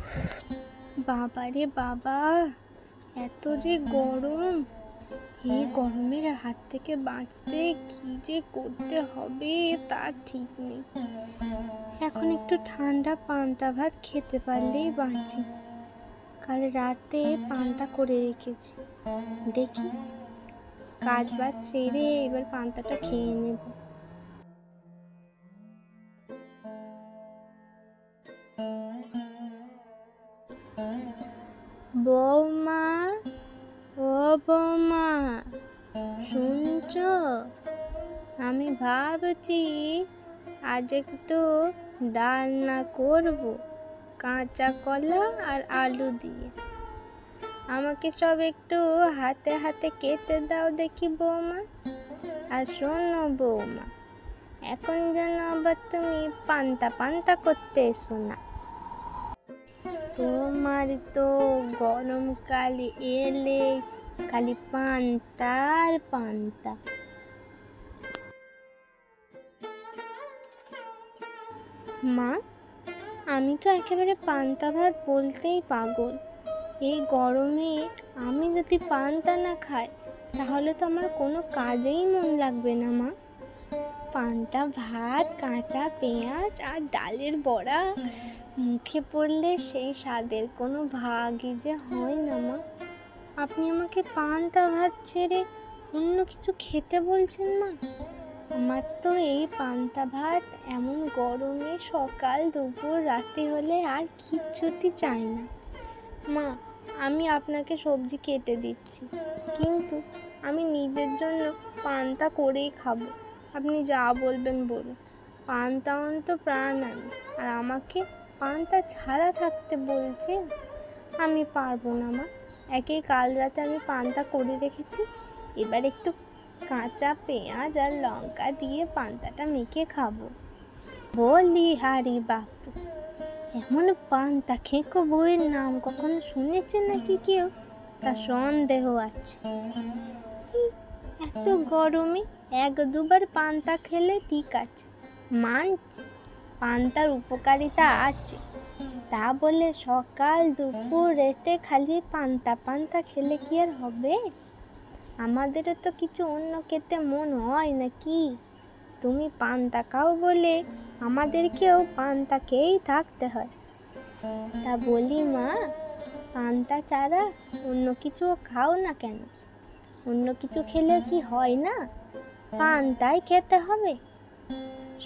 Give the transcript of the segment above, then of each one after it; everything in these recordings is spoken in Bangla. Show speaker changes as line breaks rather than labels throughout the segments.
উফ, বাবা রে বাবা, এত যে গরম! এই গরমের হাত থেকে বাঁচতে কি যে করতে হবে তার ঠিক নেই। এখন একটু ঠান্ডা পান্তা ভাত খেতে পারলেই বাঁচি। কাল রাতে পান্তা করে রেখেছি, দেখি কাজ বাজ সেরে এবার পান্তাটা খেয়ে নেব। বৌমা, ও বৌমা, শুনছ? আমি ভাবছি আজ একটু ডালনা করব, কাঁচা কলা আর আলু দিয়ে। আমাকে সব একটু হাতে হাতে কেটে দাও দেখি বৌমা। আর শোনো বৌমা, এখন যেন আবার তুমি পান্তা পান্তা করতে এসো না। তোমার তো গরমকালে এলে খালি পান্তা আর পান্তা। মা, আমি তো একেবারে পান্তা ভাত বলতেই পাগল। এই গরমে আমি যদি পান্তা না খাই তাহলে তো আমার কোনো কাজেই মন লাগবে না মা। পান্তা ভাত, কাঁচা পেঁয়াজ আর ডালের বড়া মুখে পড়লে সেই স্বাদের কোনো ভাগই যে হয় না মা। আপনি আমাকে পান্তা ভাত ছেড়ে অন্য কিছু খেতে বলছেন মা? আমার তো এই পান্তা ভাত এমন গরমে সকাল দুপুর রাতে হলে আর কিচ্ছুটি চাই না। মা, আমি আপনাকে সবজি কেটে দিচ্ছি, কিন্তু আমি নিজের জন্য পান্তা করেই খাবো। আপনি যা বলবেন বলুন। পান্তা অন্ত প্রাণ আমি, আর আমাকে পান্তা ছাড়া থাকতে বলছেন? আমি পারবো না মা। একেই কাল রাতে আমি পান্তা করে রেখেছি, এবার একটু কাঁচা পেঁয়াজ আর লঙ্কা দিয়ে পান্তাটা মেখে খাবো। বলি হারি বাপু, এমন পান্তা খেকো বইয়ের নাম কখনো শুনেছে নাকি কেউ? তা সন্দেহ আছে। এত গরমে এক দুবার পান্তা খেলে ঠিক আছে, মানছি পান্তার উপকারিতা আছে। তা বলে সকাল দুপুর রাতে খালি পান্তা পান্তা খেলে কি আর হবে? আমাদেরও তো কিছু অন্য খেতে মন হয় নাকি? তুমি পান্তা খাও বলে আমাদেরকেও পান্তা খেয়েই থাকতে হয়। তা বলি মা, পান্তা ছাড়া অন্য কিছু খাও না কেন? অন্য কিছু খেলে কি হয় না? পান্তাই খেতে হবে।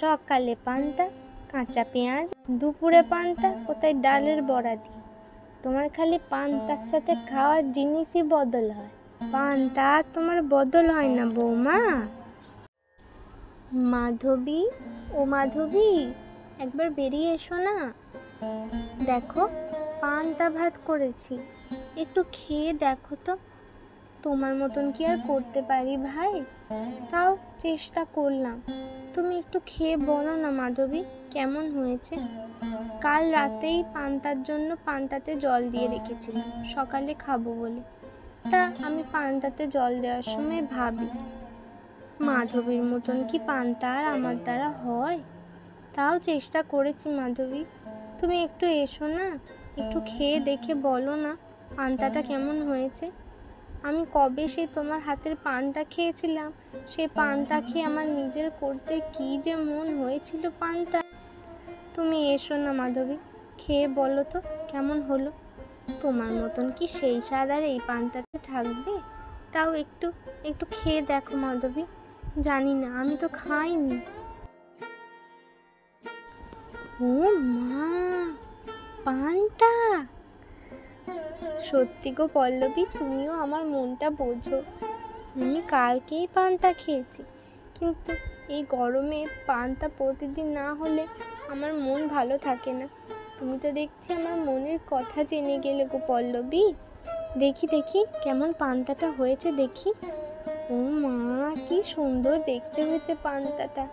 সকালে পান্তা, কাঁচা পেঁয়াজ, দুপুরে পান্তা, কোথায় ডালের বড়া দিয়ে। তোমার খালি পান্তার সাথে খাওয়ার জিনিসই বদল হয়, পান্তা তোমার বদল হয় না বৌমা। মাধবী, ও মাধবী, একবার বেরিয়ে এসো না। দেখো, পান্তা ভাত করেছি, একটু খেয়ে দেখো তো। তোমার মতন কি আর করতে পারি ভাই? তাও চেষ্টা করলাম। তুমি একটু খেয়ে বলো না মাধবী, কেমন হয়েছে? কাল রাতেই পান্তার জন্য পান্তাতে জল দিয়ে রেখেছিলাম সকালে খাবো বলে। তা আমি পান্তাতে জল দেওয়ার সময় ভাবি, মাধবীর মতন কি পান্তা আর আমার দ্বারা হয়? তাও চেষ্টা করেছি মাধবী, তুমি একটু এসো না, একটু খেয়ে দেখে বলো না পান্তাটা কেমন হয়েছে। আমি কবে সেই তোমার হাতের পান্তা খেয়েছিলাম, সেই পান্তা খেয়ে আমার নিজের করতে কি যে মন হয়েছিল পান্তা। তুমি এসো না মাধবী, খেয়ে বলো তো কেমন হলো। তোমার মতন কি সেই স্বাদ আর এই পান্তাতে থাকবে? তাও একটু একটু খেয়ে দেখো মাধবী। জানি না, আমি তো খাইনি। ও মা, পান্তা! সত্যি গো পল্লবী, তুমিও আমার মনটা বোঝো। আমি কালকেই পান্তা খেয়েছি, কিন্তু এই গরমে পান্তা প্রতিদিন না হলে আমার মন ভালো থাকে না। তুমি তো দেখছি আমার মনের কথা জেনে গেলে গো পল্লবী। দেখি দেখি কেমন পান্তাটা হয়েছে দেখি। ও মা, কি সুন্দর দেখতে হয়েছে পান্তাটা।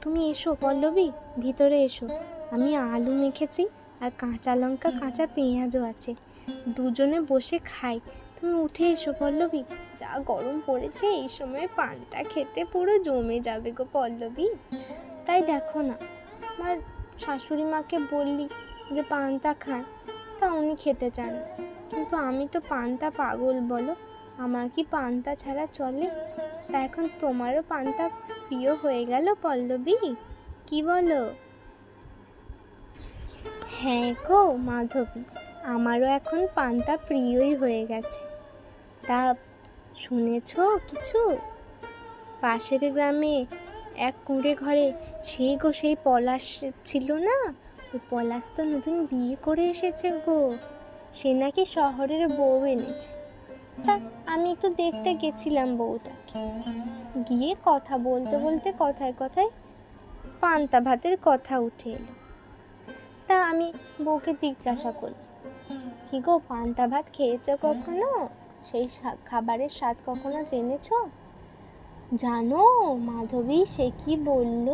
তুমি এসো পল্লবী, ভিতরে এসো। আমি আলু মেখেছি আর কাঁচা লঙ্কা কাঁচা পেঁয়াজও আছে, দুজনে বসে খাই। তুমি উঠে এসো পল্লবী, যা গরম পড়েছে এই সময় পান্তা খেতে পুরো জমে যাবে গো পল্লবী। তাই দেখো না, আমার শাশুড়ি মাকে বললি যে পান্তা খান, তা তা উনি খেতে চান না। কিন্তু আমি তো পান্তা পাগল বলো, আমার কি পান্তা ছাড়া চলে? তা এখন তোমারও পান্তা প্রিয় হয়ে গেল পল্লবী, কি বলো? হ্যাঁ গো মাধবী, আমারও এখন পান্তা প্রিয়ই হয়ে গেছে। তা শুনেছ কিছু? পাশের গ্রামে এক কুঁড়ে ঘরে সেই পলাশ ছিল না, ওই পলাশ তো নতুন বিয়ে করে এসেছে গো। সে নাকি শহরের বউ এনেছে। তা আমি একটু দেখতে গেছিলাম বউটাকে। গিয়ে কথা বলতে বলতে কথায় কথায় পান্তা ভাতের কথা উঠে এলো। তা আমি বউকে জিজ্ঞাসা করলাম, কি গো পান্তা ভাত খেয়েছ কখনো? সেই খাবারের স্বাদ কখনো জেনেছ? জানো মাধবী সে কি বলল?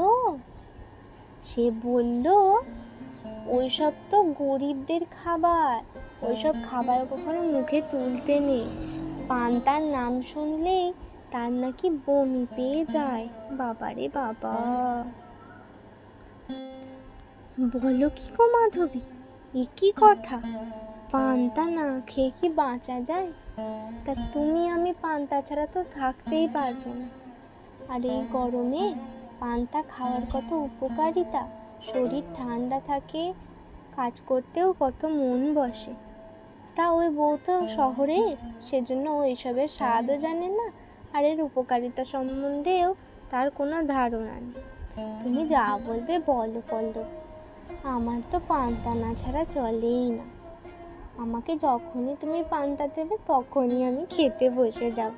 সে বলল, ওইসব তো গরিবদের খাবার, ওইসব খাবার কখনো মুখে তুলতে নেই। পান্তার নাম শুনলেই তার নাকি বমি পেয়ে যায়। বাবারে বাবা, বলো কি গো মাধবী, এ কি কথা? পান্তা না খেয়ে কি বাঁচা যায়? তা তুমি আমি পান্তা ছাড়া তো থাকতেই পারবো না। আর এই গরমে পান্তা খাওয়ার কত উপকারিতা, শরীর ঠান্ডা থাকে, কাজ করতেও কত মন বসে। তা ওই বউ তো শহরে, সেজন্য ও এসবের স্বাদও জানে না, আর এর উপকারিতা সম্বন্ধেও তার কোনো ধারণা নেই। তুমি যা বলবে বলো পল্লব, আমার তো পান্তা না ছাড়া চলেই না। আমাকে যখনই তুমি পান্তা দেবে তখনই আমি খেতে বসে যাব।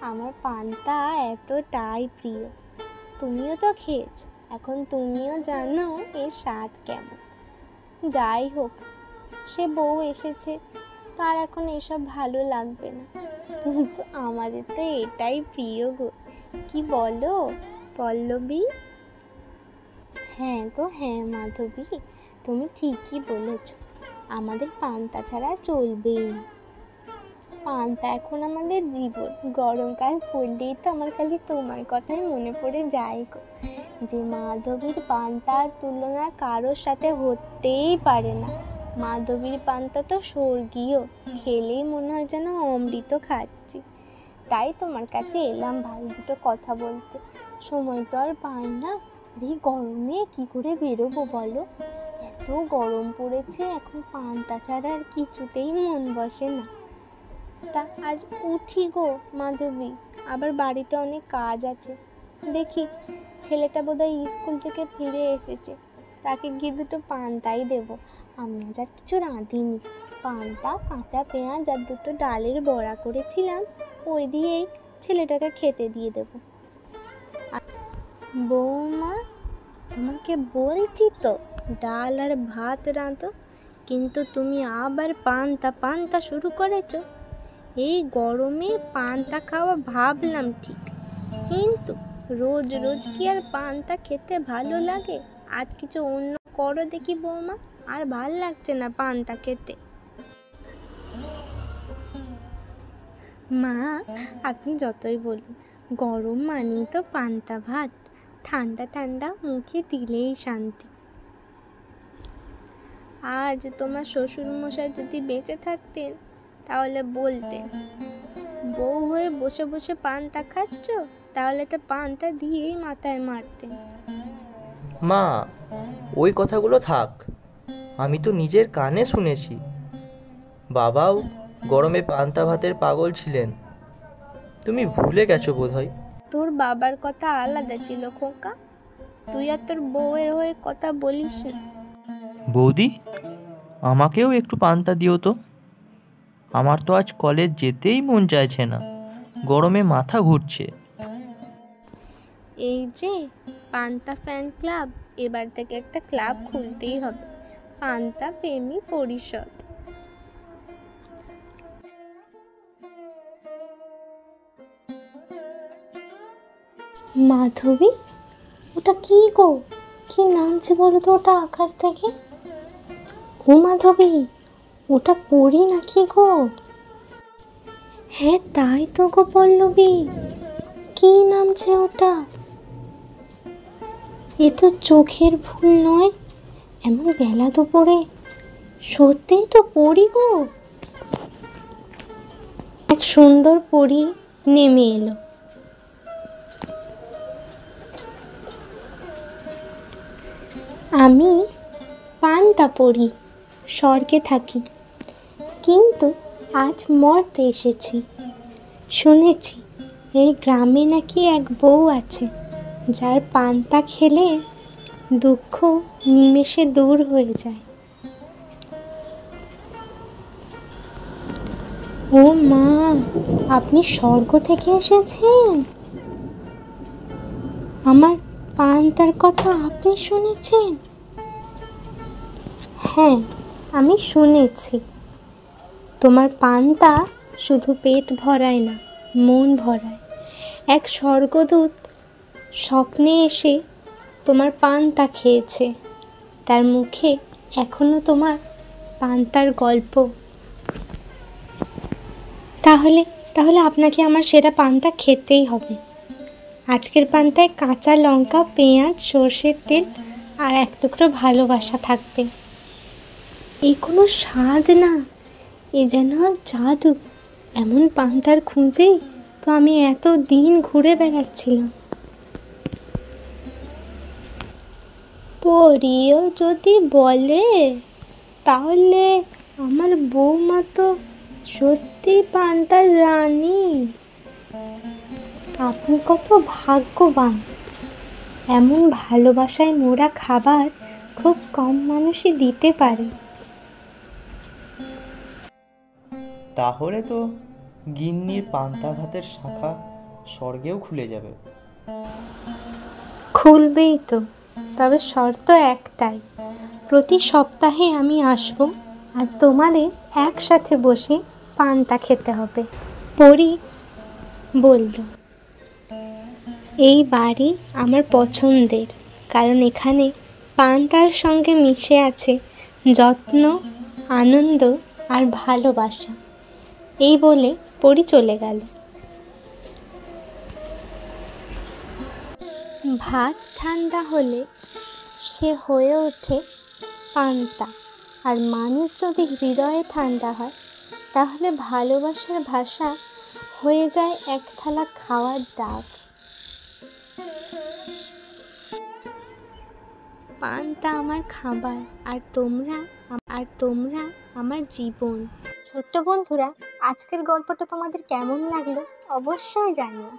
আমার পান্তা এতটাই প্রিয়। তুমিও তো খেয়েছো, এখন তুমিও জানো এর স্বাদ কেমন। যাই হোক, সে বউ এসেছে, তার এখন এসব ভালো লাগবে না, কিন্তু আমাদের তো এটাই প্রিয় গো, কি বলো পল্লবী? হ্যাঁ গো হ্যাঁ মাধবী, তুমি ঠিকই বলেছ, আমাদের পান্তা ছাড়া চলবেই না। পান্তা এখন আমাদের জীবন। গরমকাল পড়লেই তো আমার খালি তোমার কথাই মনে পড়ে যায় গো, যে মাধবীর পান্তার তুলনা কারোর সাথে হতেই পারে না। মাধবীর পান্তা তো স্বর্গীয়, খেলেই মনে হয় যেন অমৃত খাচ্ছি। তাই তোমার কাছে এলাম ভাই দুটো কথা বলতে। সময় তো আর পাই না, আর এই গরমে কি করে বেরোবো বলো? এত গরম পড়েছে, এখন পান্তা ছাড়া আর কিছুতেই মন বসে না। তা আজ উঠি গো মাধবী, আবার বাড়িতে অনেক কাজ আছে। দেখি ছেলেটা বোধহয় স্কুল থেকে ফিরে এসেছে, তাকে গিয়ে দুটো পান্তাই দেবো। আমি আজ আর কিছু রাঁধিনি, পান্তা, কাঁচা পেঁয়াজ আর দুটো ডালের বড়া করেছিলাম, ওই দিয়েই ছেলেটাকে খেতে দিয়ে দেবো। বৌমা, তোমাকে বলছি তো ডাল আর ভাত রাঁধো, কিন্তু তুমি আবার পান্তা পান্তা শুরু করেছো। এই গরমে পান্তা খাওয়া ভাবলাম ঠিক, কিন্তু রোজ রোজ কি আর পান্তা খেতে ভালো লাগে? আজ কিছু অন্য করো দেখি বৌমা, আর ভাল লাগছে না পান্তা খেতে। মা, আপনি যতই বলুন, গরম মানেই তো পান্তা ভাত, ঠান্ডা ঠান্ডা মুখে দিলেই শান্তি। আজ তোমার শ্বশুরমশাই যদি বেঁচে থাকতেন তাহলে বলতেন, বউ হয়ে বসে বসে পান্তা খাচ্ছ, তাহলে তো পান্তা দিয়েই মাথায় মারতেন।
মা, ওই কথাগুলো থাক, আমি তো নিজের কানে শুনেছি। বাবাও গরমে পান্তা ভাতের পাগল ছিলেন, তুমি ভুলে গেছো বোধহয়।
তোর বাবার কথা আলাদা ছিল খোকা, তুই আর তোর বউয়ের হয়ে কথা বলিস না।
বৌদি, আমাকেও একটু পান্তা দিও তো, আমার তো আজ কলেজ যেতেই মন চাইছে না, গরমে মাথা ঘুরছে।
এই যে পান্তা ফ্যান ক্লাব, এবার থেকে একটা ক্লাব খুলতেই হবে, পান্তা প্রেমী পরিষদ। মাধবী, ওটা কি গো, কি নামছে বলো তো ওটা আকাশ থেকে? ও মাধবী, ওটা পড়ি নাকি গো? হ্যাঁ তাই তো গো পল্লবী, কি নামছে ওটা? এ তো চোখের ভুল নয়, এমন বেলা দুপুরে সত্যিই তো পরী গো। এক সুন্দর পরী নেমে এলো। আমি পান্তা পরী, স্বর্গে থাকি, কিন্তু আজ মর্তে এসেছি। শুনেছি এই গ্রামে নাকি এক বউ আছে যার পান্তা খেলে দুঃখ নিমেষে দূর হয়ে যায়। ও মা, আপনি স্বর্গ থেকে এসেছেন? আমার পান্তার কথা আপনি শুনেছেন? হ্যাঁ, আমি শুনেছি। তোমার পান্তা শুধু পেট ভরায় না, মন ভরায়। এক স্বর্গদূত স্বপ্নে এসে তোমার পান্তা খেয়েছে, তার মুখে এখনো তোমার পান্তার গল্প। তাহলে তাহলে আপনাকে আমার সেরা পান্তা খেতেই হবে। আজকের পান্তায় কাঁচা লঙ্কা, পেঁয়াজ, সর্ষের তেল আর এক টুকরো ভালোবাসা থাকবে। এই কোনো স্বাদ না, এ যেন জাদু। এমন পান্তার খুঁজেই তো আমি এত দিন ঘুরে বেড়াচ্ছিলাম। পরিও যদি বলে, তাহলে আমার বৌমা তো সত্যি পান্তার রানী। আপনি কত ভাগ্যবান। এমন ভালোবাসায় মোরা খাবার খুব কম মানুষই দিতে পারে।
তাহলে তো গিন্নির পান্তা ভাতের শাখা স্বর্গেও খুলে যাবে।
খুলবেই তো, তবে শর্ত একটাই, প্রতি সপ্তাহে আমি আসব আর তোমাদের একসাথে বসে পান্তা খেতে হবে। পরী বলল, এই বাড়ি আমার পছন্দের, কারণ এখানে পান্তার সঙ্গে মিশে আছে যত্ন, আনন্দ আর ভালোবাসা। এই বলে পরী চলে গেল। ভাত ঠান্ডা হলে সে হয়ে ওঠে পান্তা, আর মানুষ যদি হৃদয়ে ঠান্ডা হয় তাহলে ভালোবাসার ভাষা হয়ে যায় এক থালা খাওয়ার ডাক। পান্তা আমার খাবার, আর তোমরা আমার জীবন। ছোট্ট বন্ধুরা, আজকের গল্পটা তোমাদের কেমন লাগলো অবশ্যই জানিও।